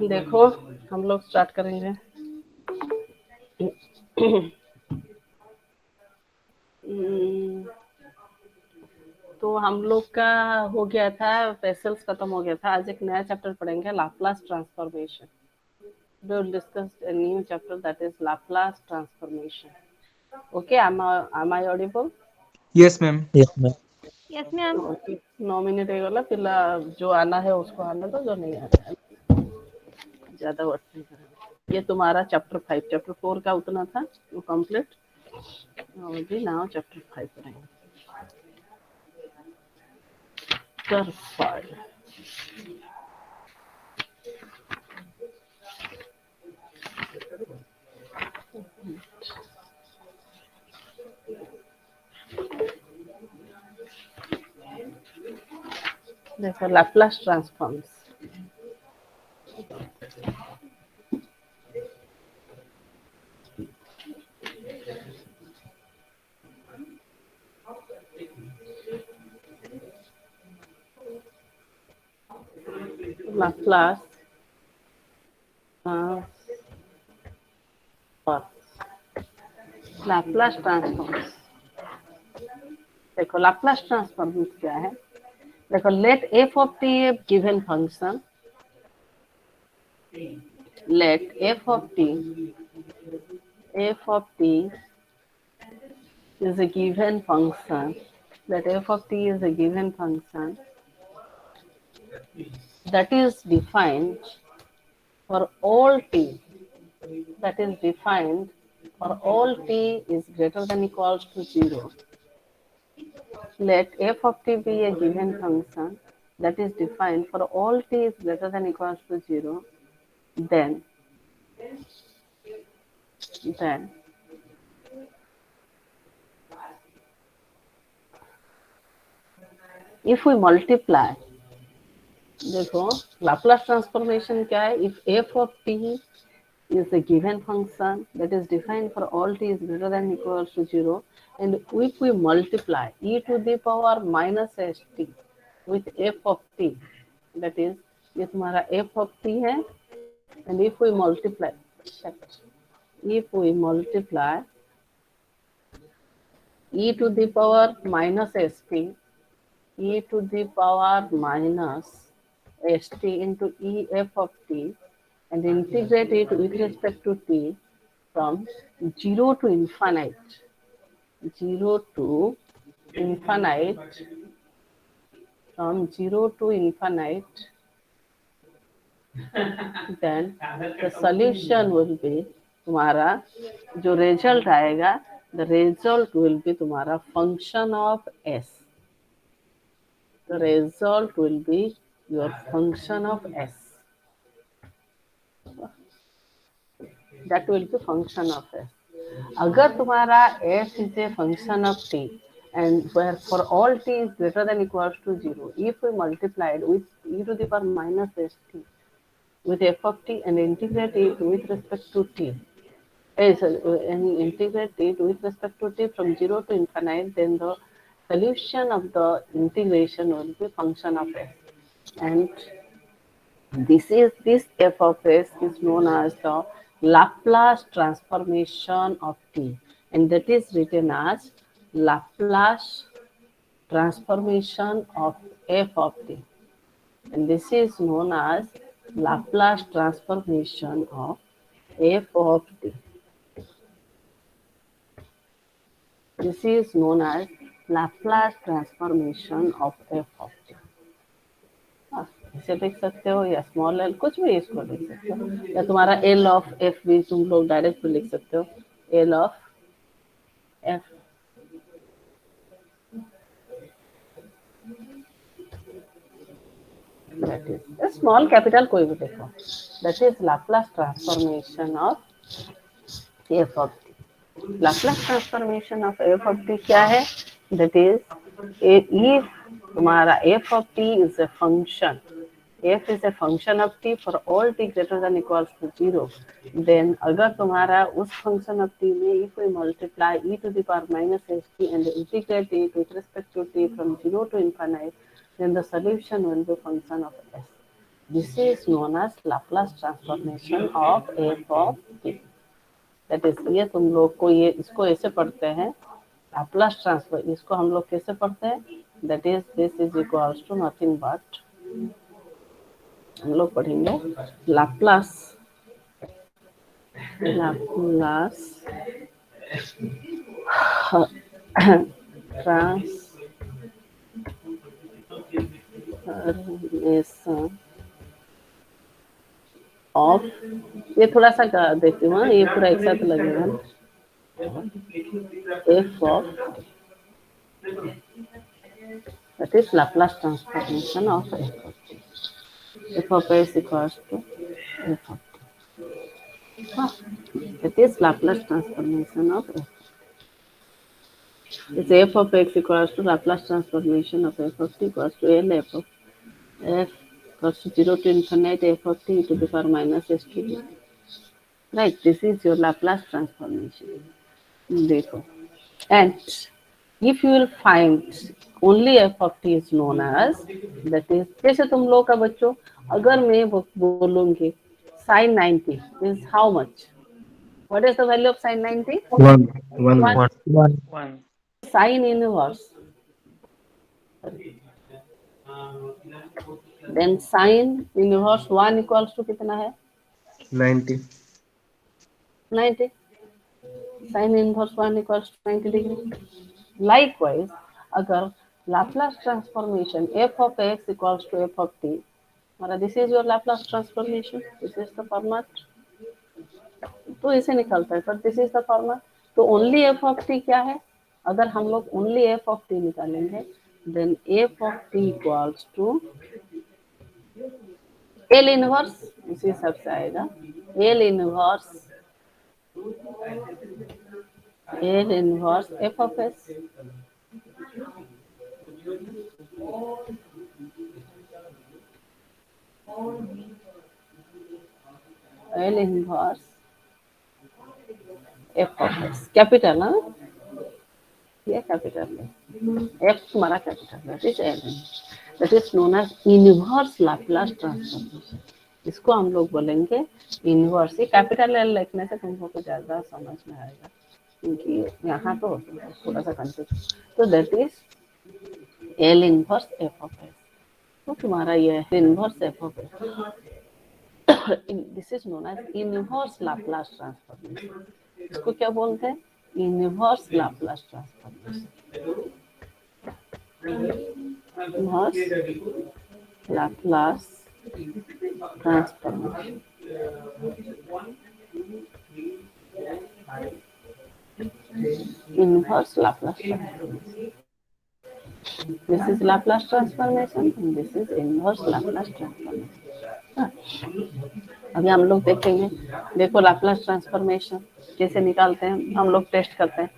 देखो हम लोग स्टार्ट करेंगे। तो हम लोग का हो गया था, पेसल्स खत्म हो गया था। आज एक नया चैप्टर पढ़ेंगे, Laplace transformation. We will discuss a new chapter, that is Laplace transformation. Okay, am I audible? Yes, ma'am. Yes, ma'am. Yes, ma'am. Okay. 9 minute रहेगा, फिर जो आना है उसको आने दो, जो नहीं आना है ज्यादा वर्क नहीं करेंगे। ये तुम्हारा चैप्टर 5, चैप्टर 4 का उतना था वो कंप्लीट। अभी नाउ चैप्टर 5 पढ़ेंगे। चैप्टर 5 देखो, Laplace transforms. Laplace Laplace transforms. देखो लाप्लास ट्रांसफॉर्म्स क्या है। देखो, let F of T a given function, let f of t is a given function, that f of t is a given function that is defined for all t, that is defined for all t is greater than equals to 0. Let f of t be a given function that is defined for all t is greater than equals to 0. Then if we multiply, देखो Laplace transformation क्या है। If F of T is a given function that is defined for all t is greater than equals to 0, and if we multiply e to the power minus st with f of t, that is ये तुम्हारा f of t है, and if we multiply e to the power minus st, e to the power minus st into e f of t, and integrate it with respect to t from 0 to infinite, 0 to infinite, from 0 to infinite, then the solution will be तुम्हारा जो result आएगा, the result will be तुम्हारा function of s. The result will be your function of s. That will be function of s. अगर तुम्हारा f is a function of t and where for all t is greater than equals to 0, if we multiplied with e to the power minus st with f of t and integrate it with respect to t, and integrate it with respect to t from 0 to infinite, then the solution of the integration will be function of s. And this f of s is known as the Laplace transformation of t, and that is written as Laplace transformation of f of t, and this is known as Laplace transformation of f of t. This is known as Laplace transformation of f of t. इसे लिख सकते हो या small L, कुछ भी इसको लिख सकते हो, या तुम्हारा एल ऑफ एफ भी तुम लोग डायरेक्ट भी लिख सकते हो, L of F. That is small capital कोई भी देखो, that is Laplace transformation of F of T. Laplace transformation of F of T क्या है, दैट इज इफ तुम्हारा F of T is a function, f is a function of t for all t greater than equals to 0, then अगर तुम्हारा उस function of t में if we multiply e to the power minus st and integrate it with respect to t from 0 to infinite, then the solution will be function of s. This is known as Laplace transformation of f of t. That is, ये तुम लोग को ये इसको ऐसे पढ़ते हैं Laplace transfer, इसको हम लोग कैसे पढ़ते हैं? That is this is equals to nothing but, हम लोग पढ़ेंगे लाप्लास लाप्लास ट्रांसफॉर्मेशन ऑफ, ये थोड़ा सा देखती हूँ, ये पूरा एक साथ लगेगा, F of, that is Laplace transformation of f of t. F of s equals to f of t. That is Laplace transformation of f. It's f of x equals to Laplace transformation of f of t equals to L f of f equals to 0 to infinite f of t to the power minus s t dt. Right, this is your Laplace transformation. देखो, and if you will find only f of t is known as, that is, जैसे तुम लोग का बच्चों, अगर मैं बोलूंगी sin 90 is how much? What is the value of sin 90? 1. 1. 1. 1. Sin inverse, then sin inverse 1 equals to कितना है? 90. 90. Sin inverse 1 equals to 90 degree. Likewise, अगर Laplace transformation f of x equals to f of t, this is your Laplace transformation, this is the format, तो इसे निकलता है, but this is the format. तो only f of t क्या है? अगर हम लोग only f of t निकालेंगे, then f of t equals to L inverse, उसी हिसाब से आएगा L inverse f of s. L inverse f of s, capital, हाँ, ये कैपिटल है, f तुम्हारा कैपिटल है, ठीक है, that is known as inverse Laplace transformation. इसको हम लोग बोलेंगे इनवर्स, ये कैपिटल एल लिखने से तुमको को ज्यादा समझ में आएगा, क्योंकि यहाँ तो थोड़ा सा कंफ्यूज, तो that is L inverse F of S. तो तुम्हारा ये है inverse F of S, this is known as inverse Laplace transformation. इसको क्या बोलते हैं? Inverse Laplace transformation. Inverse Laplace transformation. Inverse Laplace transformation. This is Laplace transformation and this is inverse Laplace transformation. अभी हम लोग देखेंगे, देखो Laplace transformation कैसे निकालते हैं, हम लोग टेस्ट करते हैं.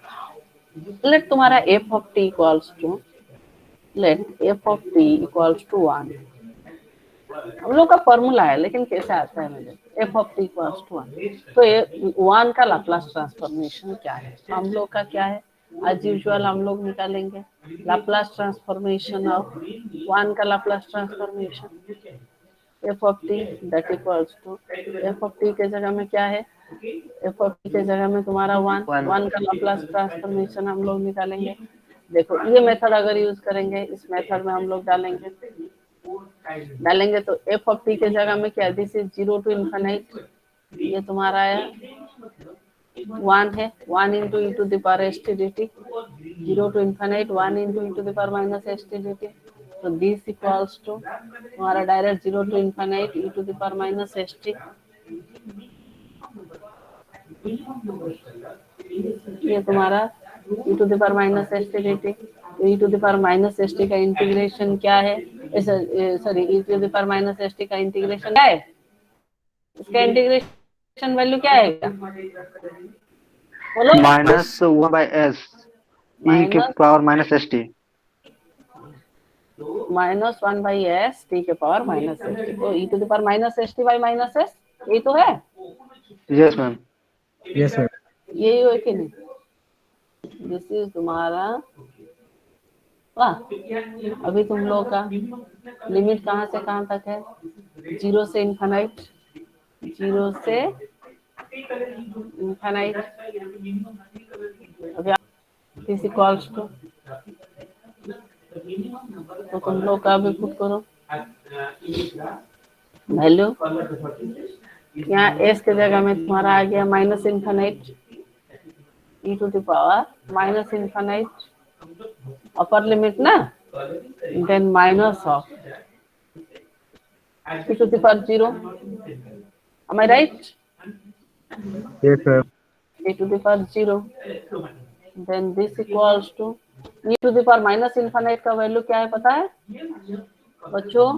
Let तुम्हारा f of t equals to, let f of t equals to 1. हम लोग का फॉर्मूला है, लेकिन कैसे आता है मुझे, f of t equals to 1. तो ये 1 का लाप्लास ट्रांसफॉर्मेशन क्या है? हम लोग का क्या है, एज यूजुअल हम लोग निकालेंगे लाप्लास ट्रांसफॉर्मेशन ऑफ 1 का Laplace transformation f of t that equals to, f of t के जगह में क्या है, f of t के जगह में तुम्हारा 1 का लाप्लास ट्रांसफॉर्मेशन हम लोग निकालेंगे. देखो ये मेथड अगर यूज करेंगे, इस मेथड में हम लोग डालेंगे तो f of t के जगह में क्या, दिस इज 0 टू इन्फिनिट, ये तुम्हारा है 1 है, 1 into E to the power S T D t, 0 to infinite 1 into E to the power minus S T D t. तो दिस इक्वल्स टू तुम्हारा direct 0 to infinite e to the power minus S T, ये तुम्हारा e to the power minus S T D t. E to the power minus S T का integration क्या है, sorry e to the power minus S T का integration क्या है, इसका integration value क्या आएगा, बोलो. माइनस 1 बाय एस ई के power minus S T, minus 1 by s T के पावर माइनस एस टी. तो e to the power minus S T by minus s, यही तो है. Yes ma'am. Yes, sir. यही हो कि नहीं? दिस इज तुम्हारा, वाह, अभी तुम लोग का लिमिट कहाँ से कहाँ तक है, जीरो से इन्फानाइट, जीरो से इन्फानाइट। अभी दिस इक्वल्स टू, तो तुम लोग का भी पुट करो वैल्यू। यहाँ एस के जगह में तुम्हारा आ गया minus infinite e to the power minus infinite upper limit ना, then minus of e to the power 0. Am I right? Yes, ma'am. E to the power 0. Then this equals to e to the power minus infinite का value क्या है पता है बच्चों?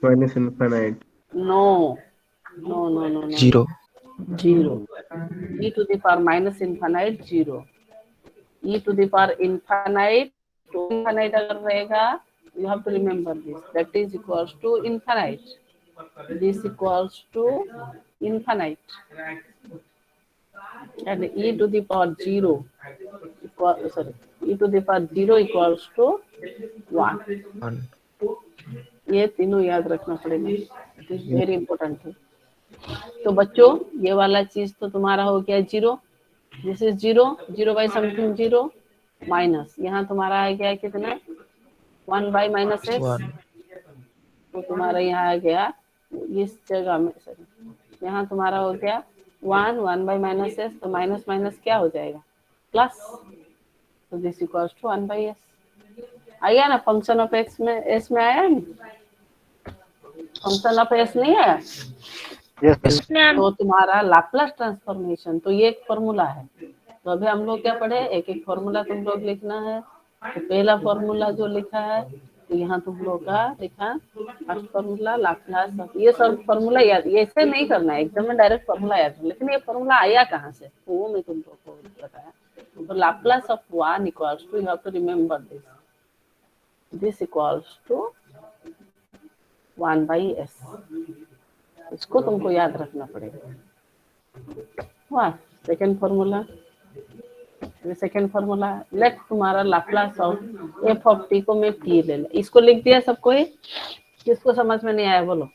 Minus infinite. No, no, no, no, no. Zero. Zero. E to the power minus infinite 0. E to the power infinite to infinite अगर रहेगा, you have to remember this. That is equals to infinite. This equals to infinite. And e to the power 0 e to the power 0 equals to 1. One. ये तीनों याद रखना पड़ेगा, it is very important है। तो बच्चों ये वाला चीज तो तुम्हारा हो गया 0, this is 0, 0 by something 0 minus, यहाँ तुम्हारा आ गया कितना 1 बाई माइनस एक्स, One. तो तुम्हारा यहाँ आ गया इस जगह में, सॉरी यहाँ तुम्हारा हो गया 1 बाई माइनस एस, तो माइनस माइनस क्या हो जाएगा प्लस, तो this equals to 1 by S. आया ना फंक्शन ऑफ एक्स में, एस में आया नहीं, फंक्शन ऑफ एस नहीं आया, Yes. तो तुम्हारा लाप्लास ट्रांसफॉर्मेशन, तो ये एक फॉर्मूला है। तो अभी हम लोग क्या पढ़े, एक एक फॉर्मूला तुम लोग लिखना है। तो पहला फॉर्मूला जो लिखा है, तो यहाँ तुम लोग का लिखा फर्स्ट फॉर्मूला लाप्लास, ये सब फॉर्मूला याद, ये ऐसे नहीं करना है एग्जाम में, डायरेक्ट फॉर्मूला याद करना, लेकिन ये फॉर्मूला आया कहाँ से वो मैं तुम लोग को बताया। तो Laplace of 1 equals to, you have to remember this, this equals to 1 by s, इसको तुमको याद रखना पड़ेगा। वाह, second formula, second formula let तुम्हारा Laplace of F of t को मैं टी ले ले, इसको लिख दिया सबको, ही किसको समझ में नहीं आया बोलो?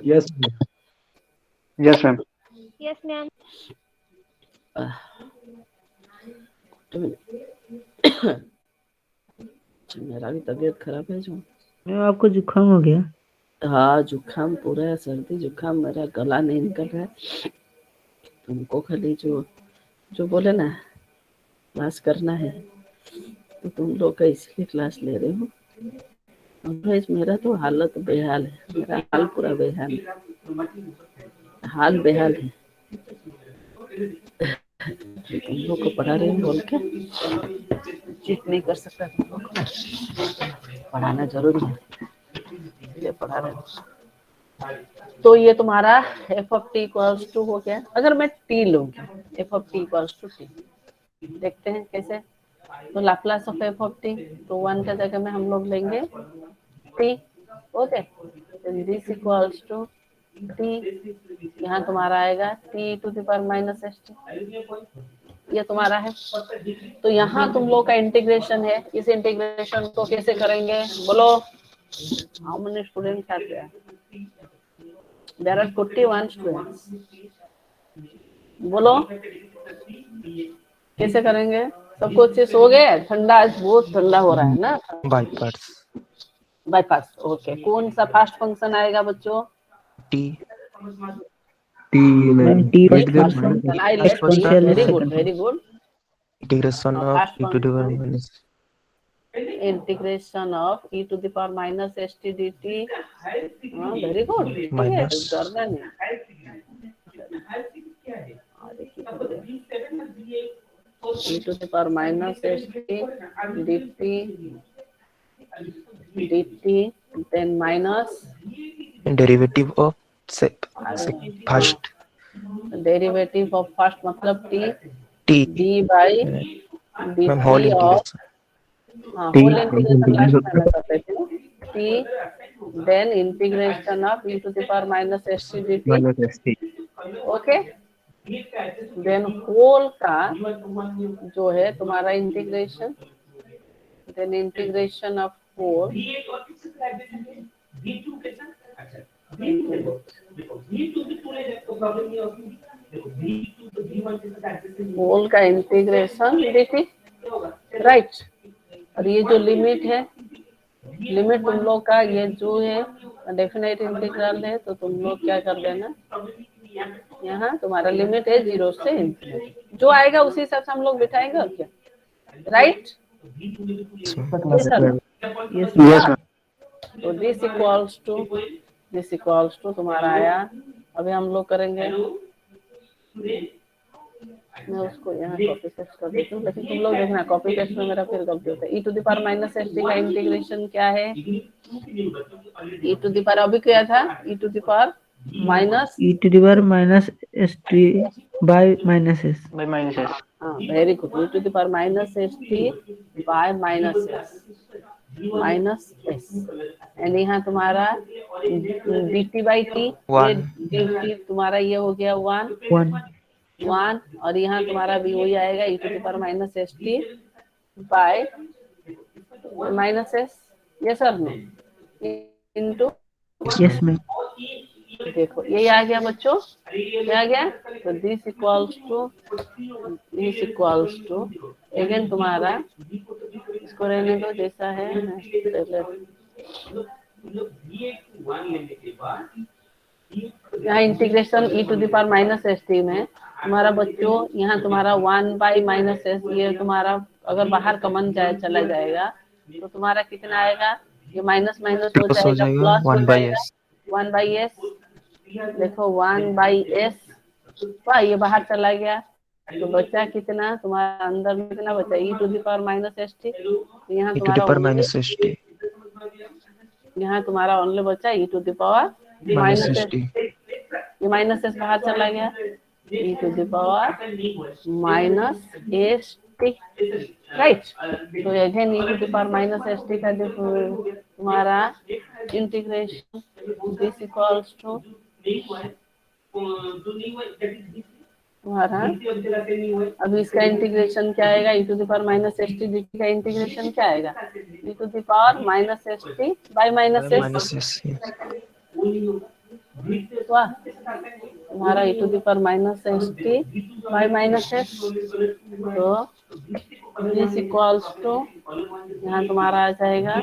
Yes, ma'am. Yes, ma'am. Yes, ma'am. मेरा भी तबीयत खराब है जो, मैम आपको जुकाम हो गया? हाँ जुकाम पूरा है, सर्दी जुकाम, मेरा गला नहीं निकल रहा है। तुमको खाली जो बोले ना क्लास करना है, तो तुम लोग का इसलिए क्लास ले रहे हो। अदरवाइज मेरा तो हालत बेहाल है, मेरा हाल पूरा बेहाल है, हाल बेहाल है। तुम लोग को पढ़ा रहे हो बोल के चीट नहीं कर सकता, तुम लोग को पढ़ाना जरूरी है, इसलिए पढ़ा रहे हो। तो ये तुम्हारा F of T equals to हो गया। अगर मैं टी लूंगी, F of T equals to T, देखते हैं कैसे। तो Laplace of F of T, तो 1 का जगह में हम लोग लेंगे T, okay, this equals to T, यहाँ तुम्हारा आएगा T to the power minus S T, ये तुम्हारा है। तो यहाँ तुम लोग का इंटीग्रेशन है, इस इंटीग्रेशन को कैसे करेंगे बोलो? How many students are there? There are 41 students. बोलो कैसे करेंगे? सबको अच्छे सो गए? ठंडा, आज बहुत ठंडा हो रहा है ना। By parts. Bypass, okay. कौन सा फास्ट फंक्शन आएगा बच्चों? T. T, ma'am. T Right there, fast minus function I let T, very good very good. Integration of Fast e to the power minus. Integration of e to the power minus S T D T, very good, Minus. डरना नहीं। e to the power minus st dt, then minus Derivative of first derivative of first मतलब t, T. d by Ma'am, whole dt of integration. T, whole integration last में integration. करते थे t, then integration of e to the power minus st dt, minus ST. okay, then whole का जो है तुम्हारा integration, then integration of 4 whole का integration dt, right. और ये जो लिमिट है, लिमिट तुम लोग का ये जो है डेफिनेट इंटीग्रल है, तो तुम लोग क्या कर देना, यहाँ तुम्हारा लिमिट है 0 से इन्फिनिटी, जो आएगा उसी हिसाब से हम लोग बिठाएंगे और क्या, right. Yes, ma'am. Yes, sir. Yes Yes, ma'am. तो दिस इक्वल्स टू तुम्हारा आया, अभी हम लोग करेंगे, मैं उसको यहाँ कॉपी पेस्ट कर देती हूँ, लेकिन तुम लोग देखना कॉपी पेस्ट में मेरा फिर गलती होता है। e to the power minus S T का इंटीग्रेशन क्या है, e टू द पावर अभी क्या था, e to the power minus, E to the power minus S T by minus S. By minus s. हाँ very good, e to the power minus S T by minus S, and यहाँ तुम्हारा dt by T, ये One. dt तुम्हारा ये हो गया 1, 1 और यहाँ तुम्हारा भी वही आएगा e to the power minus S T by minus S, yes और नो, इनटू, यस मैम। देखो यही आ गया बच्चों, ये आ गया। तो दिस इक्वल्स टू अगेन तुम्हारा, इसको रहने दो जैसा है, यहाँ integration e to the power minus S T में तुम्हारा बच्चों, यहाँ तुम्हारा 1 बाई माइनस एस, ये तुम्हारा अगर बाहर कॉमन चला जाएगा तो तुम्हारा कितना आएगा, ये माइनस माइनस हो Plus हो जाएगा, जाएगा प्लस हो 1 by जाएगा s. 1 बाई एस, देखो 1 बाई एस, वाह ये बाहर चला गया, तो बचा कितना तुम्हारा अंदर में, कितना बचा e to the power minus S T, यहाँ E to the तुम्हारा power only, minus st. यहाँ तुम्हारा ओनली बचा e to the power Minus minus st. S, ये माइनस एस बाहर चला गया, e to the power minus S t, right. तो again e to the power minus S T का तुम्हारा इंटीग्रेशन, दिस इक्वल्स टू तुम्हारा, अभी इसका इंटीग्रेशन क्या आएगा, e to the power minus S T dt का इंटीग्रेशन क्या आएगा, e to the power minus S T by minus S, Minus s. Yes. वाह तुम्हारा e to the power minus S T by minus S, तो this equals to यहाँ तुम्हारा आ जाएगा,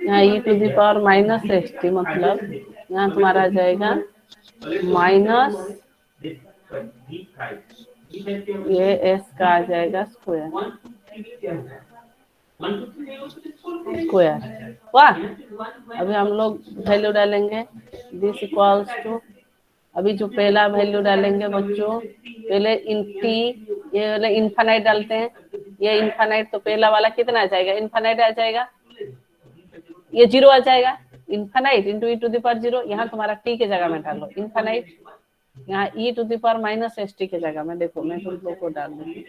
यहाँ e to the power minus S T मतलब यहाँ तुम्हारा आ जाएगा माइनस, ये एस का आ जाएगा स्क्वायर, वाह। अभी हम लोग वैल्यू डालेंगे, दिस इक्वल्स टू, अभी जो पहला वैल्यू डालेंगे बच्चों, पहले इन टी, ये वाले इनफाइनाइट डालते हैं, ये इनफाइनाइट, तो पहला वाला कितना आ जाएगा, इनफाइनाइट आ जाएगा, ये 0 आ जाएगा, infinite into e to the power 0, यहाँ तुम्हारा t के जगह में डालो इनफाइनाइट, यहाँ e to the power minus S T के जगह में, देखो मैं तुम लोग को डाल दूंगी,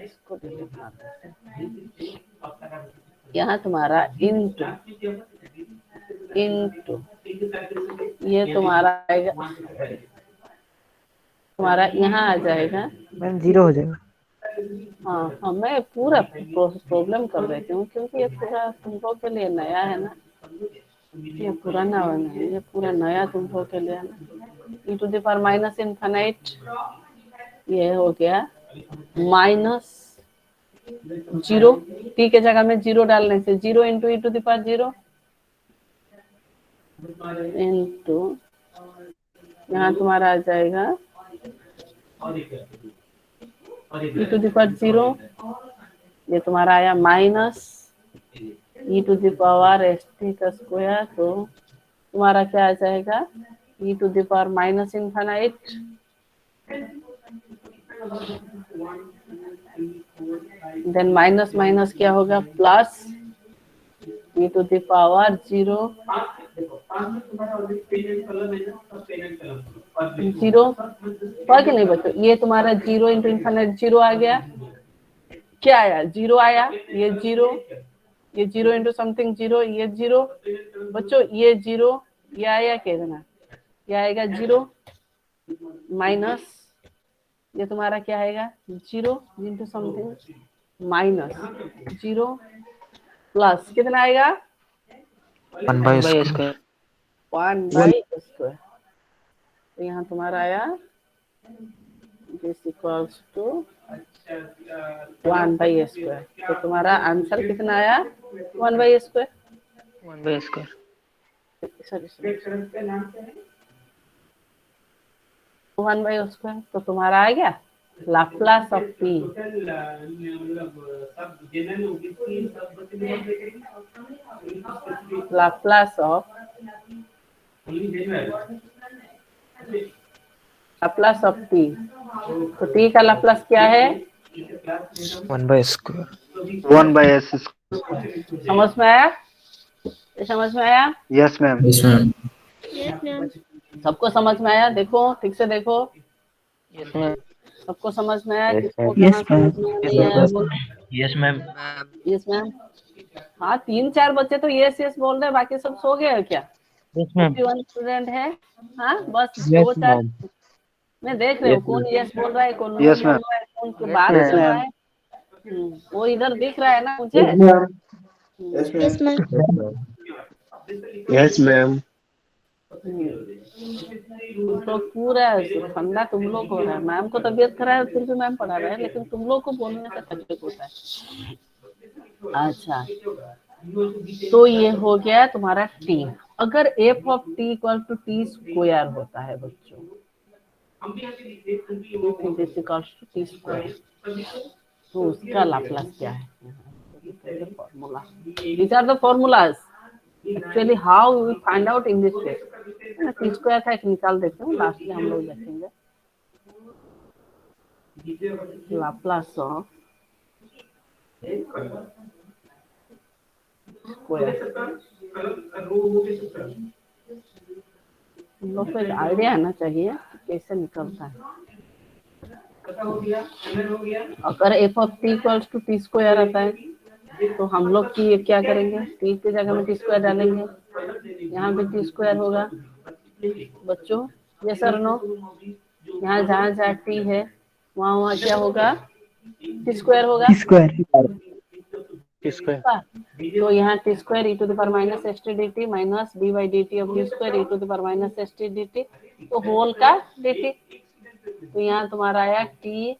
इसको delete मार देते हैं। यहाँ तुम्हारा इंटू ये तुम्हारा आएगा, तुम्हारा यहाँ आ जाएगा, मैम 0 हो जाएगा। हाँ हाँ मैं पूरा प्रॉब्लम कर देती हूँ, क्योंकि ये पूरा तुम लोग के लिए नया है ना, ये पुराना वाला है, ये पूरा नया तुम लोग के लिए है ना। e to the power minus infinite, ये हो गया माइनस 0, t के जगह में 0 डालने से 0 into e to the power 0 into यहाँ तुम्हारा आ जाएगा e टू द पावर 0, ये तुम्हारा आया minus e to the power S T का स्क्वायर, तो तुम्हारा क्या आ जाएगा e to the power minus infinite, then minus minus क्या होगा plus e to the power 0, 0 कि नहीं बच्चों, ये तुम्हारा 0 इंटू इनफाइनाइट 0 आ गया, क्या आया 0 आया, ये 0, ये 0 इंटू समथिंग 0, ये 0 बच्चों, ये 0, ये आया कहना, ये आएगा 0 माइनस ये तुम्हारा क्या आएगा 0 इंटू समथिंग माइनस 0 प्लस कितना आएगा 1 by by square. square. 1/स्क्वायर। तो यहाँ तुम्हारा आया दिस इक्वल्स टू 1/स्क्वायर। तो तुम्हारा आंसर कितना आया 1/स्क्वायर। 1 by square. सॉरी 1/स्क्वायर। तो तुम्हारा आ गया Laplace of T Laplace of T. तो टी का लाप्लास क्या है 1 by square. 1 by s square. समझ में आया ये समझ में आया Yes, ma'am. Yes, ma'am. सबको समझ में आया देखो ठीक से देखो Yes, ma'am. सबको समझ में आया Yes, किसको ma'am. कहाँ समझ में नहीं आया बोलो Yes, ma'am. Yes ma'am. हाँ 3-4 बच्चे तो यस यस बोल रहे हैं बाकी सब सो गए क्या Yes, ma'am. 51 स्टूडेंट है हाँ बस Yes, 2-4 ma'am. मैं देख रही हूँ Yes, कौन यस बोल रहा है कौन नो Yes, बोल ma'am. रहा है कौन को Yes, बात ma'am. कर रहा है वो इधर दिख रहा है ना मुझे Yes, ma'am. Yes, ma'am. तो पूरा फंडा तुम लोग हो रहा है मैम को तबीयत खराब है फिर भी मैम पढ़ा रहे हैं लेकिन तुम लोग को बोलने से तकलीफ होता है। अच्छा तो ये हो गया तुम्हारा टी। अगर F of T equal to T square होता है बच्चों टी स्क्वायर तो उसका लाप्लास क्या है formula these are the formulas actually how we find out in this way T square का एक निकाल देते हैं लास्ट में हम लोग देखेंगे लाप्लास ऑफ स्क्वायर। हम लोग को एक आइडिया आना चाहिए कि कैसे निकलता है। अगर F of T equals to T square आता है तो हम लोग की क्या करेंगे टी की जगह में टी स्क्वायर डालेंगे यहाँ पे टी स्क्वायर होगा बच्चों ये सर नो यहाँ जहाँ जहाँ टी है वहाँ वहाँ क्या होगा टी स्क्वायर होगा स्क्वायर Square. तो यहाँ T square e to the power minus S T D t minus d by D t of t square e to the power minus S T D t तो whole का d t. तो यहाँ तुम्हारा आया t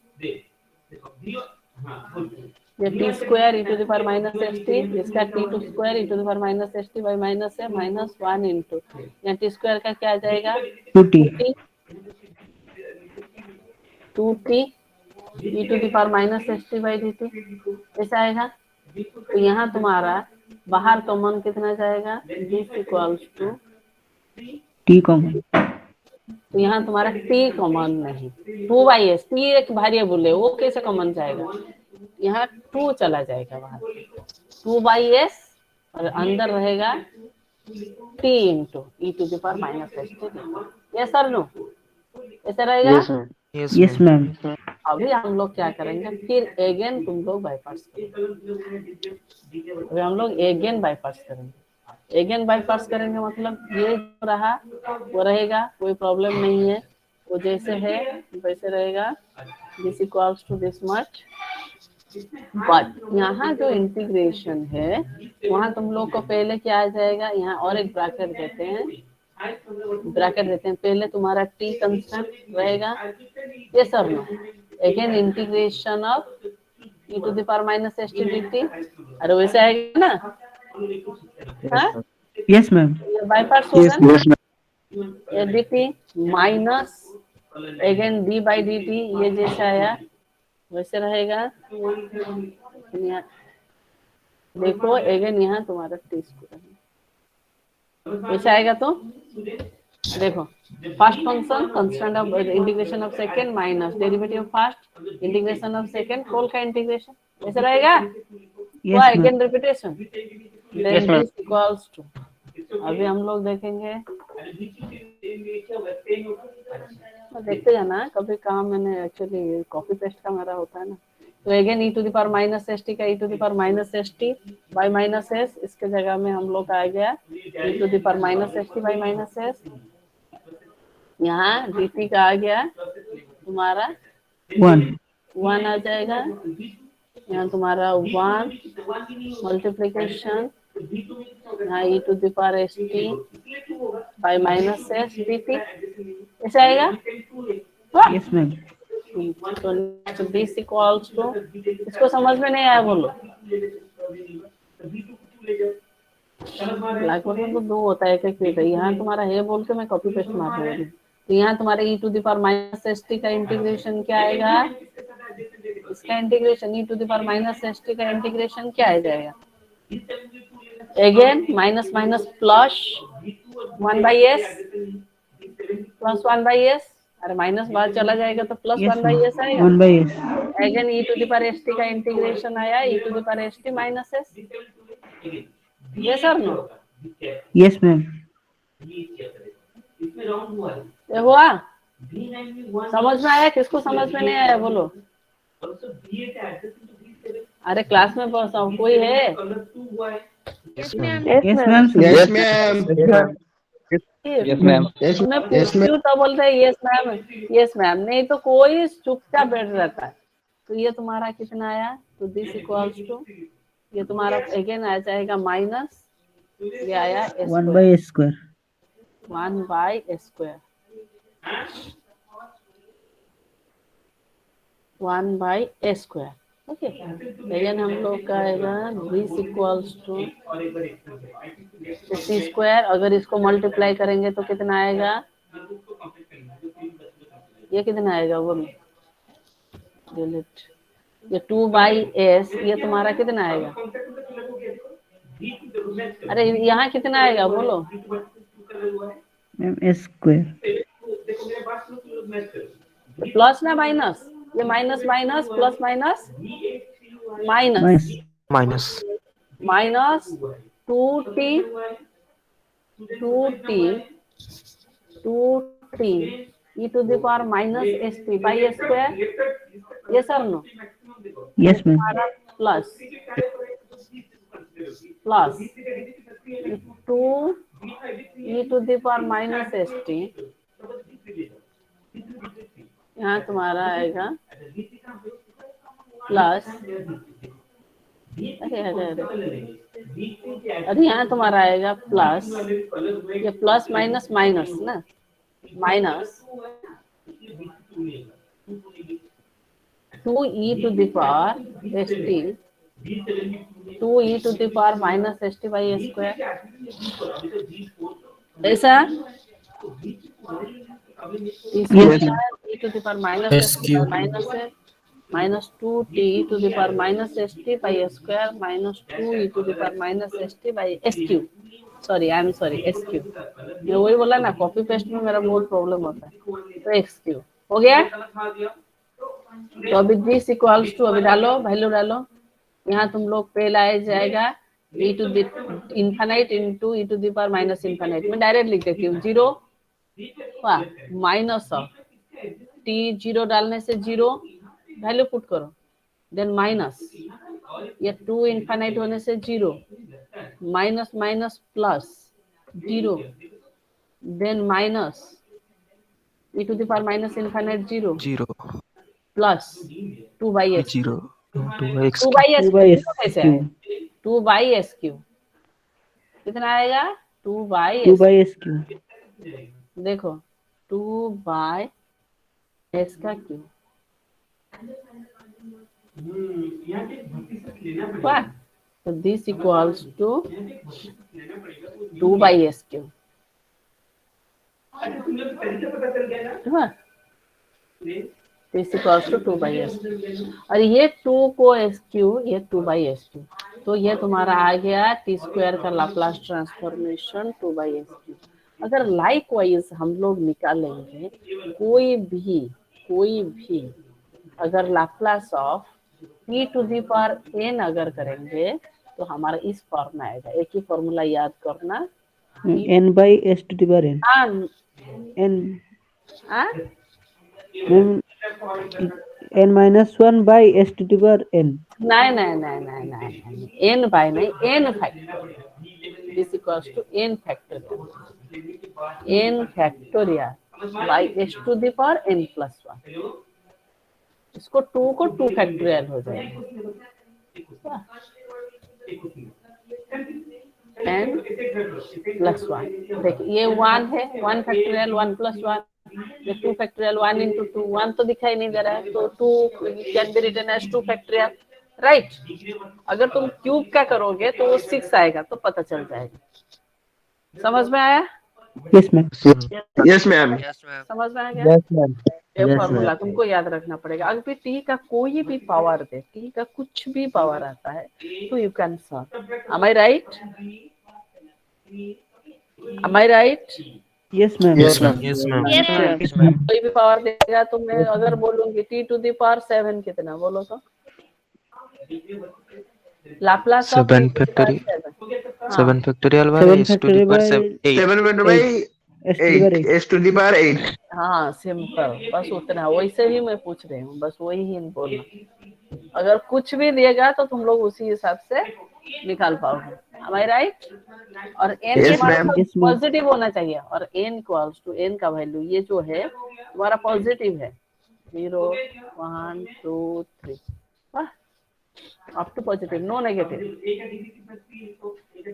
ये t square e to the power minus S t इसका t to square e to the power minus S T by minus है minus 1 into यहाँ टी स्क्वायर का क्या आ जाएगा 2t 2t E to the power minus S T by D T ऐसा आएगा। तो यहाँ तुम्हारा बाहर कॉमन कितना जाएगा this equals to t common तो यहाँ तुम्हारा t कॉमन नहीं 2/s t एक वेरिएबल है वो कैसे कॉमन जाएगा यहाँ 2 चला जाएगा बाहर 2/s और अंदर रहेगा t into E to the power minus S T yes sir no ऐसा रहेगा। Yes, ma'am. Yes, yes ma'am. Ma'am अभी हम लोग क्या करेंगे फिर अगेन तुम लोग बाईपास करेंगे अभी हम लोग अगेन बाईपास करेंगे अगेन बाईपास करेंगे मतलब ये जो रहा वो रहेगा कोई प्रॉब्लम नहीं है वो जैसे है वैसे रहेगा this equals to this much but यहाँ जो इंटीग्रेशन है वहाँ तुम लोग को पहले क्या आ जाएगा यहाँ और एक ब्रैकेट देते हैं पहले तुम्हारा टी कंस्टेंट रहेगा ये सब no again integration of E to the power minus S T D T अरे वैसे आएगा ना हाँ यस मैम बाई पार्ट्स होगा ना Yes, ma'am. ये D t minus again D by D T ये जैसा आया वैसे रहेगा यहाँ देखो अगेन यहाँ तुम्हारा टी स्क्वायर वैसे आएगा तो देखो first function constant of integration of second minus derivative of first integration of second whole का इंटीग्रेशन ऐसा रहेगा तो yes again repetition Yes, then ma'am. This equals to अभी हम लोग देखेंगे तो देखते जाना कभी कहाँ मैंने एक्चुअली कॉपी पेस्ट का मेरा होता है ना तो again e to the power minus S T का e to the power minus S T by minus s इसके जगह में हम लोग आ गया e to the power minus S T by minus s यहाँ डी टी का आ गया तुम्हारा 1 1 आ जाएगा, यहाँ तुम्हारा 1 मल्टीप्लीकेशन, यहाँ e to the power S T by minus S D T, ऐसा आएगा। yes ma'am तो नेक्स्ट दिस इक्वल्स टू, इसको समझ में नहीं आया बोलो। ब्लैक बोर्ड में तो 2 होता है, एक एक पेज है, यहाँ तुम्हारा है बोल के मैं कॉपी पेस्ट मार रही हूँ। तो यहाँ तुम्हारे e to the power minus S T का इंटीग्रेशन क्या आएगा, इसका integration e to the power minus S T का इंटीग्रेशन क्या आ जाएगा, again minus minus plus 1 by S plus 1 by S, अरे माइनस बाहर चला जाएगा तो plus yes 1 by ma'am S आएगा। 1 by s again e to the power S T का इंटीग्रेशन आया, e to the power S T minus S, ये sir no yes ma'am ये हुआ, समझ में आया, किसको समझ में नहीं आया बोलो। अरे क्लास में कोई है, yes ma'am Yes, ma'am. Yes, ma'am. मैं पूछती हूँ तो बोलते हैं यस मैम, यस मैम, नहीं तो कोई चुपचाप बैठ रहता है। तो ये तुम्हारा कितना आया, तो दिस इक्वल्स टू, ये तुम्हारा अगेन आ जाएगा माइनस, ये आया 1 by s square 1 by square, 1 by square, okay. Again हम लोग का आएगा this equals to C square, अगर इसको मल्टीप्लाई करेंगे तो कितना आएगा, ये कितना आएगा वो डिलीट, ये 2 बाई एस, ये तुम्हारा कितना आएगा, अरे यहाँ कितना आएगा बोलो, ma'am s square प्लस ना माइनस, ये minus minus plus minus minus minus minus minus 2t 2t e to the power minus S T by square, ये सर नो yes ma'am हमारा plus plus 2 e to the power minus S T, यहाँ तुम्हारा आएगा plus, अरे अरे अरे अरे यहाँ तुम्हारा आएगा प्लस, ये प्लस माइनस माइनस ना, minus 2 e to the power S t, 2 e to the power minus S T by square, ऐसा e to the power minus S T minus है, minus 2t to the power minus S T by square minus 2 e to the power minus S T by S q, sorry I am sorry s q, मैं वही बोला ना, copy paste में मेरा बहुत problem होता है, तो एक्स क्यू हो गया। तो अभी दिस इक्वल्स टू, अभी डालो वैल्यू डालो, यहाँ तुम लोग पहला आ जाएगा e to the infinite into e to the power minus infinite, मैं डायरेक्ट लिख देती हूँ, zero minus of T, zero डालने से जीरो वैल्यू पुट करो, देन माइनस, ये 2 इनफाइनाइट होने से zero, minus minus plus zero, then minus e to the power minus infinite zero zero plus 2 by S, zero 2 by 2 by S s कैसे cube आएगा, 2 by S Q कितना आएगा, 2 by 2 S, by s cube देखो 2 by S का cube, तो this equals to 2 by S cube, this equals to 2 by S, और ये 2 को एस क्यू, ये 2 बाई एस क्यू, तो ये तुम्हारा आ गया टी स्क्वायर का Laplace transformation 2 by S cube. अगर लाइक वाइज हम लोग निकालेंगे कोई भी अगर Laplace of e to the power n अगर करेंगे तो हमारा इस फॉर्म में आएगा, एक ही फॉर्मूला याद करना, n by s to the power n n ma'am n minus 1 by s to the power n नहीं n बाय नहीं, n factorial, this equals to n factorial by s to the power n plus 1, इसको 2 को 2 factorial हो जाएगा n plus 1। देखिए ये 1 है, 1 factorial 1 plus 1, ये 2 फैक्टोरियल 1 इंटू 2, 1 तो दिखाई नहीं दे रहा है, तो 2 can be written as 2 factorial, right. अगर तुम क्यूब का करोगे तो वो 6 आएगा, तो पता चल जाएगा। समझ में आया? Yes ma'am. Yes, ma'am. समझ में आ गया? Yes ma'am. ये Yes, फॉर्मूला ma'am. तुमको याद रखना पड़ेगा। अगर भी टी का कोई भी पावर दे, टी का कुछ भी पावर आता है तो you can solve. Am I right? Am I right? Yes ma'am. Yes, ma'am. Yes, ma'am. Yes, ma'am. Yes, ma'am. कोई भी पावर देगा तो मैं अगर बोलूंगी टी टू द पावर 7 कितना, बोलो तो Laplace of 7 factorial. 7 factorial by 7 s to the power factorial 8. 7 divided by S to the power 8. S to the power 8. हाँ सिंपल, बस उतना, वैसे ही मैं पूछ रही हूँ, बस वही ही बोलना। अगर कुछ भी दिएगा तो तुम लोग उसी हिसाब से निकाल पाओगे। Am I right? और n Yes, तुम्हारा ma'am. Yes, ma'am. पॉजिटिव होना चाहिए, और n इक्वल्स टू n का वैल्यू ये जो है तुम्हारा पॉजिटिव है, 0 1 2 3 up to positive, no negative.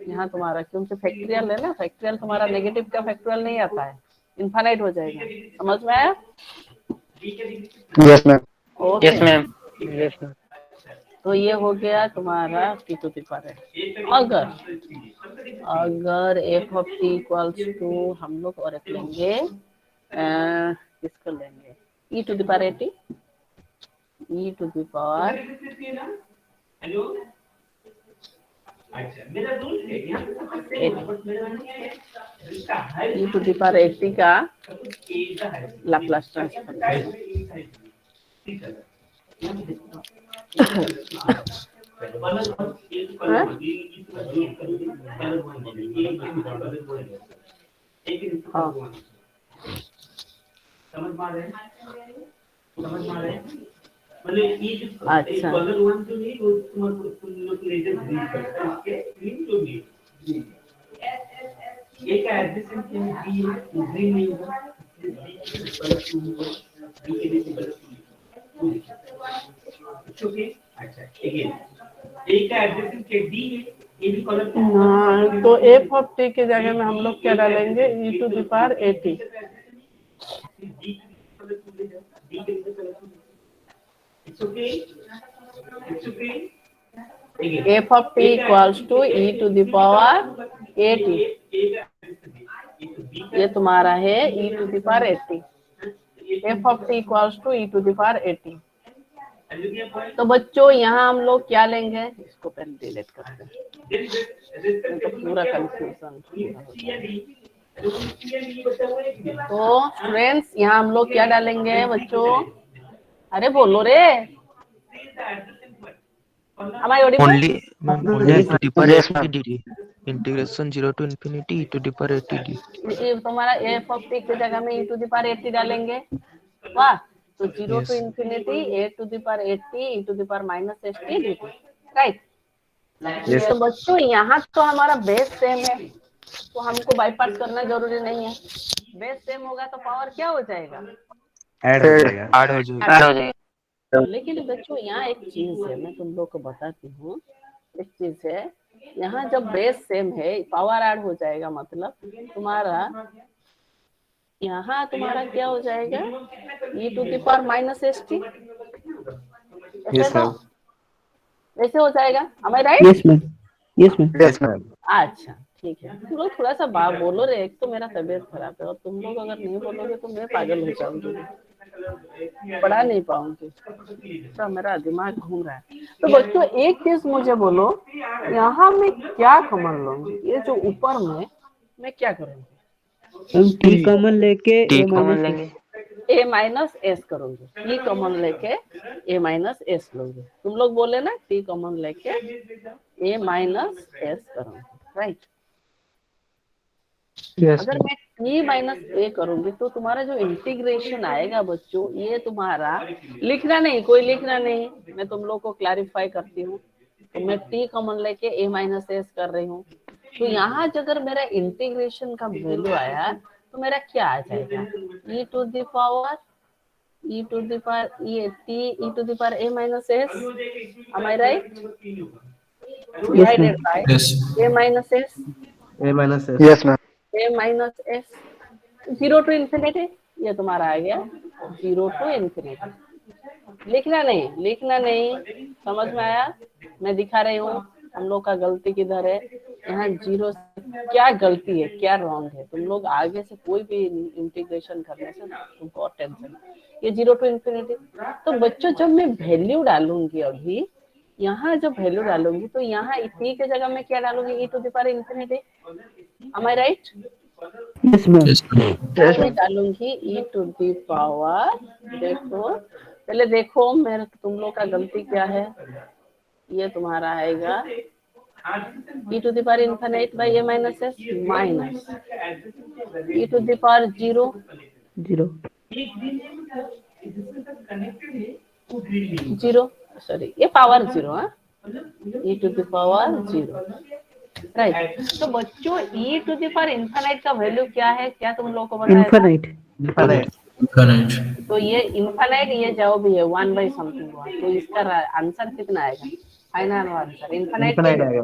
यहाँ तुम्हारा क्योंकि फैक्टोरियल है ना, फैक्टोरियल तुम्हारा नेगेटिव का फैक्टोरियल नहीं आता है, इनफाइनाइट हो जाएगा। समझ में आया? Yes, ma'am. Okay Yes, ma'am. Yes, ma'am. तो ये हो गया तुम्हारा टी टू द पावर 8। अगर F of T equals to, हम लोग और एक लेंगे, किसको लेंगे, e to the power 80, E to the power e to the power 80 का लाप्लास ट्रांसफॉर्म। हाँ अच्छा हाँ, तो एफ ऑफ टी के जगह में हम लोग क्या डालेंगे, e to the power 80। F of T equals to e to the power 80, ये तुम्हारा है e to the power 80। F of T equals to e to the power 80। तो बच्चों यहाँ हम लोग क्या लेंगे, इसको पहले डिलीट करते हैं, तो पूरा कंफ्यूजन। तो फ्रेंड्स यहाँ हम लोग क्या डालेंगे बच्चों, अरे बोलो रे, हमारी audio Only, ma'am, only Yes, to the power Yes, 80 dt. Integration 0 to infinity e to the power 80 dt. ये तुम्हारा एफ ऑफ टी की जगह में ई टू द पावर 80 डालेंगे, वाह। तो 0 Yes. To infinity A to the power 80 E to the power minus 80 dt, right. Yes. तो बच्चों यहाँ तो हमारा बेस सेम है, तो हमको बाईपास करना जरूरी नहीं है। बेस सेम होगा तो पावर क्या हो जाएगा, Add हो जाएगा. Add हो जाएगा. लेकिन बच्चों यहाँ एक चीज है, मैं तुम लोग को बताती हूँ, एक चीज है, यहाँ जब बेस सेम है पावर ऐड हो जाएगा, मतलब तुम्हारा यहाँ तुम्हारा क्या हो जाएगा, e to the power minus 80, Yes, ma'am. ऐसे हो जाएगा। am I right? Yes ma'am. Yes ma'am. Yes, ma'am. अच्छा ठीक है, तुम लोग थोड़ा सा बात बोलो रे, एक तो मेरा तबीयत खराब है और तुम लोग अगर नहीं बोलोगे तो मैं पागल हो जाऊंगी, पढ़ा नहीं पाऊंगी, तो मेरा दिमाग घूम रहा है। तो बच्चों एक चीज मुझे बोलो, यहाँ मैं क्या कॉमन लूंगी, ये जो ऊपर में मैं क्या करूंगी, हम टी कॉमन लेके T ए common माइनस लेंगे. ए माइनस एस करूंगी, टी कॉमन लेके ए माइनस एस लूंगी। तुम लोग बोले ना टी कॉमन लेके ए माइनस एस करूंगी, राइट। Yes. अगर मैं टी माइनस ए करूंगी तो तुम्हारा जो इंटीग्रेशन आएगा बच्चों, ये तुम्हारा लिखना नहीं, कोई लिखना नहीं, मैं तुम लोग को क्लैरिफाई करती हूँ। तो मैं टी कॉमन लेके ए माइनस एस कर रही हूँ, तो यहाँ अगर मेरा इंटीग्रेशन का वैल्यू आया तो मेरा क्या आ जाएगा, e to the power e to the power e to the power a minus s. Am I right? Yes, ma'am. Divided by Yes. a minus s. A minus S. Yes, ma'am. a minus s 0 to infinity. ये तुम्हारा आ गया 0 to infinity. लिखना नहीं समझ में आया? मैं दिखा रही हूँ हम लोग का गलती किधर है. यहाँ 0 से क्या गलती है, क्या रॉन्ग है. तुम लोग आगे से कोई भी इंटीग्रेशन करने से तुमको टेंशन. ये 0 टू इंफिनिटी. तो बच्चों जब मैं वैल्यू डालूंगी अभी यहाँ जब वैल्यू डालूंगी तो यहाँ टी के जगह में क्या डालूंगी e to the power infinity. Am I right? Yes, ma'am. Yes. Yes, मैं ma'am. डालूंगी e टू द पावर. देखो पहले देखो मेरे तुम लोग का गलती क्या है. ये तुम्हारा आएगा e to the power infinite by a minus s minus e to the power 0 0. 0 sorry ये पावर 0 है e to the power 0. Right. तो बच्चों e to the power infinite का वैल्यू क्या है, क्या तुम लोग को पता है? Infinite. Infinite. Correct. तो ये इनफिनिट ये जो भी है 1 by समथिंग हुआ. तो इसका आंसर कितना आएगा? Final answer Infinite infinite. आएगा.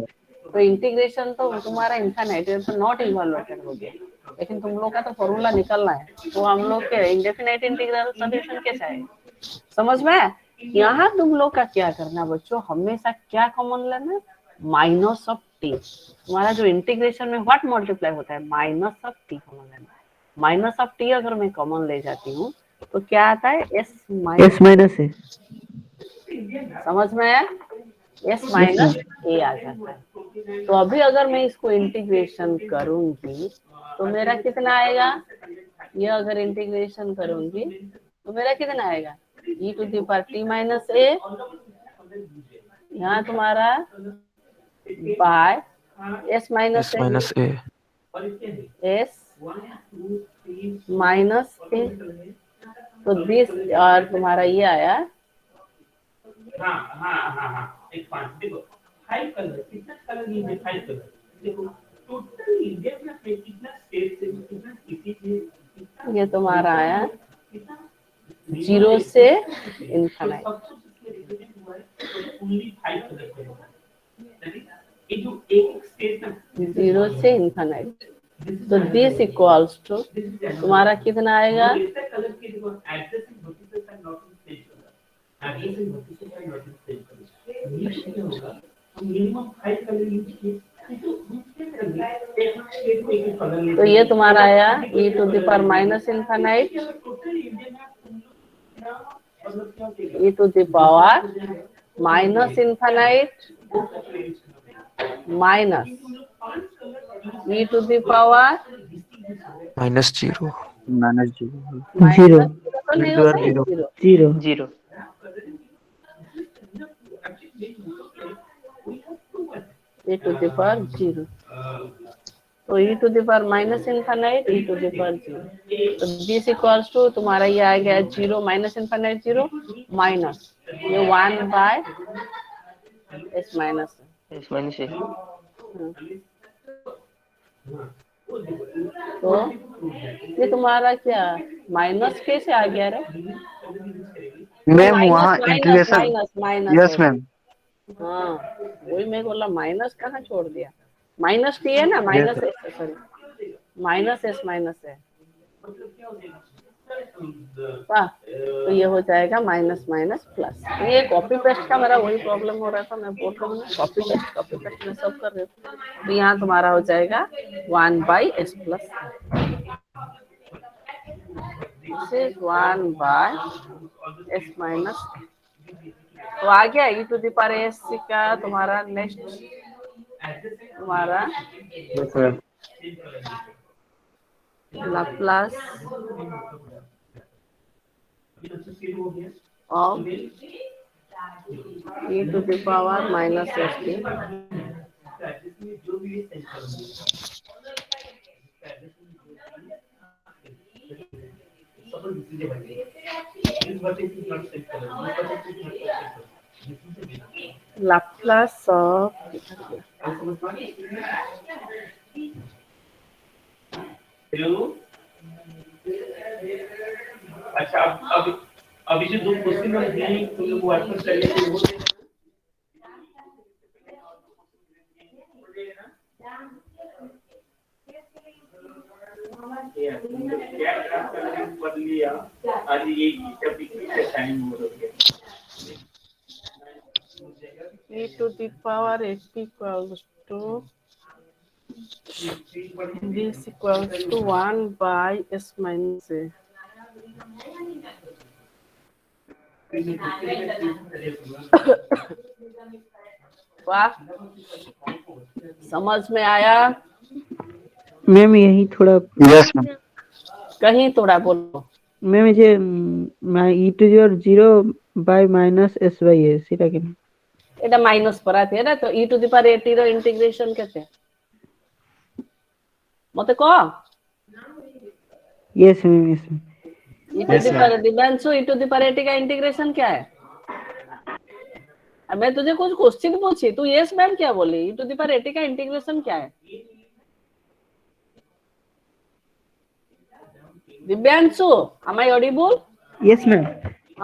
तो इंटीग्रेशन तो तुम्हारा इनफिनिट है तो नॉट इवैल्यूएटेड हो गया. लेकिन तुम लोग का तो फॉर्मूला निकलना है. तो हम लोग के इंडेफिनाइट इंटीग्रल सॉल्यूशन कैसे आएगा समझ में? यहाँ तुम लोग का क्या करना बच्चों, हमेशा क्या कॉमन लेना, माइनस ऑफ टी. तुम्हारा जो इंटीग्रेशन में व्हाट मल्टीप्लाई होता है माइनस ऑफ टी कॉमन लेना. माइनस ऑफ टी अगर मैं कॉमन ले जाती हूँ तो क्या आता है s minus. S minus A. समझ में आया? s माइनस a आ जाता है. तो अभी अगर मैं इसको इंटीग्रेशन करूंगी तो मेरा कितना आएगा? ये अगर इंटीग्रेशन करूंगी तो मेरा कितना आएगा? e to the power t minus a. यहाँ तुम्हारा by s minus S minus A. s minus a. तो दिस और तुम्हारा ये आया ये तुम्हारा आया 0 से इनफिनिट. 0 से इनफिनिट. तो दिस इक्वल्स टू तुम्हारा कितना आएगा? तो ये तुम्हारा आया e to the power minus infinite e to the power minus infinite minus e to the power Minus 0. Minus 0. Zero. तो नहीं होता है 0. 0. 0. e to the power 0. तो e to the power minus infinite e to the power 0. तो this equals to तुम्हारा ये आ गया 0 minus infinite 0 minus ये 1 by s minus. S minus A. तो ये तुम्हारा क्या माइनस कैसे आ गया रे? मैम वहाँ integration. Minus minus. Yes ma'am. हाँ वही मैं बोला माइनस कहाँ छोड़ दिया. माइनस टी है ना minus S sorry minus S minus है. वाह. तो ये हो जाएगा माइनस माइनस प्लस. ये कॉपी पेस्ट का मेरा वही प्रॉब्लम हो रहा था. मैं बोल रहा हूँ कॉपी पेस्ट में सब कर रही हूँ. तो यहाँ तुम्हारा हो जाएगा 1 by S plus. 1 by S minus. तो आ गया e to the power S का तुम्हारा नेक्स्ट तुम्हारा Yes, sir. Laplace of e to the power minus S T. Laplace of अच्छा अब अभी जो 2 क्वेश्चन हम दिए तुम लोग व्हाट्सएप कर लीजिए वो पढ़ लिया आज ये टॉपिक का टाइम हो गया e to the power 8 equals to this equals to 1 by s minus a. वाह, समझ में आया? मैम यही थोड़ा Yes, ma'am. कहीं थोड़ा बोलो। मैम ये e to the power 0 by minus s by a সেটা কেন? এটা মাইনাস পড়াতে है ना, तो e to the power 80 ର इंटीग्रेशन केते मते को? Yes ma'am, yes ma'am. e to the power Divyanshu e to the power 80 का इंटीग्रेशन क्या है? अब मैं तुझे कुछ क्वेश्चन पूछी, तू यस मैम क्या बोली? e to the power 80 का इंटीग्रेशन क्या है? Divyanshu, am I audible? Yes ma'am.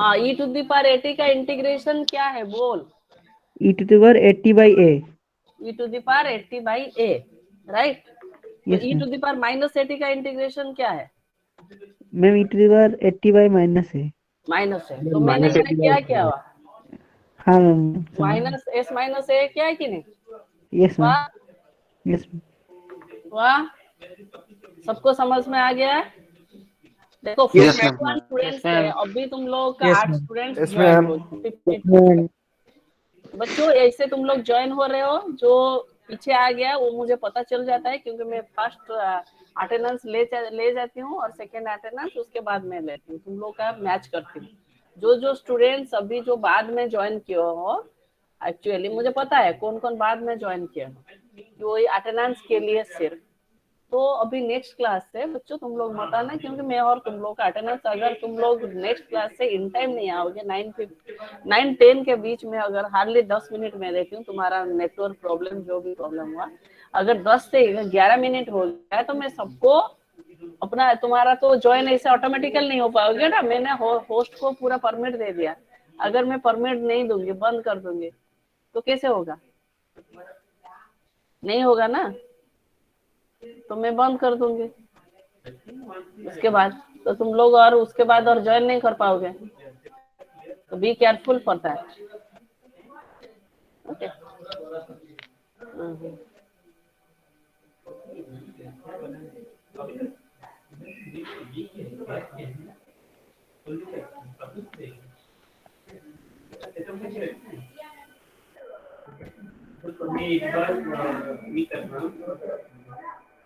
हाँ, e to the power 80 का इंटीग्रेशन क्या है बोल? e to the power 80 by a। e to the power 80 by a, right? Yes, तो e to ma'am। the power minus 80 का integration क्या है? Ma'am e to the power 80 by minus a। Minus है, तो मैंने यहाँ क्या किया हुआ? हाँ मैम। माइनस एस माइनस ए क्या है कि नहीं? यस मैम, वाह यस वाह, सबको समझ में आ गया है? देखो Yes, ma'am. 51 स्टूडेंट्स है, अभी तुम लोग का Yes, 8 ma'am. Students Yes, join ma'am. हो। बच्चों ऐसे तुम लोग ज्वाइन हो रहे हो, जो पीछे आ गया वो मुझे पता चल जाता है, क्योंकि मैं फर्स्ट अटेंडेंस ले जाती हूँ और सेकेंड अटेंडेंस उसके बाद मैं लेती हूँ, तुम लोग का मैच करती हूँ। जो स्टूडेंट्स अभी जो बाद में ज्वाइन किए हो, एक्चुअली मुझे पता है कौन कौन बाद में ज्वाइन किया हो, वो अटेंडेंस के लिए सिर्फ। तो अभी नेक्स्ट क्लास से बच्चों तुम लोग मत आना, क्योंकि मैं और तुम लोग का अटेंडेंस, अगर तुम लोग नेक्स्ट क्लास से इन टाइम नहीं आओगे, 9-10 के बीच में, अगर हार्डली 10 मिनट में देती हूँ, तुम्हारा नेटवर्क प्रॉब्लम जो भी प्रॉब्लम हुआ, अगर 10 से 11 मिनट हो गया तो मैं सबको अपना, तुम्हारा तो ज्वाइन ऐसे ऑटोमेटिकल नहीं हो पाओगे ना, मैंने होस्ट को पूरा परमिट दे दिया। अगर मैं परमिट नहीं दूंगी, बंद कर दूंगी, तो कैसे होगा? नहीं होगा ना, तो मैं बंद कर दूंगी उसके बाद, तो तुम लोग और उसके बाद और ज्वाइन नहीं कर पाओगे, तो be careful for that. Okay, तो मैं एक बार नहीं करना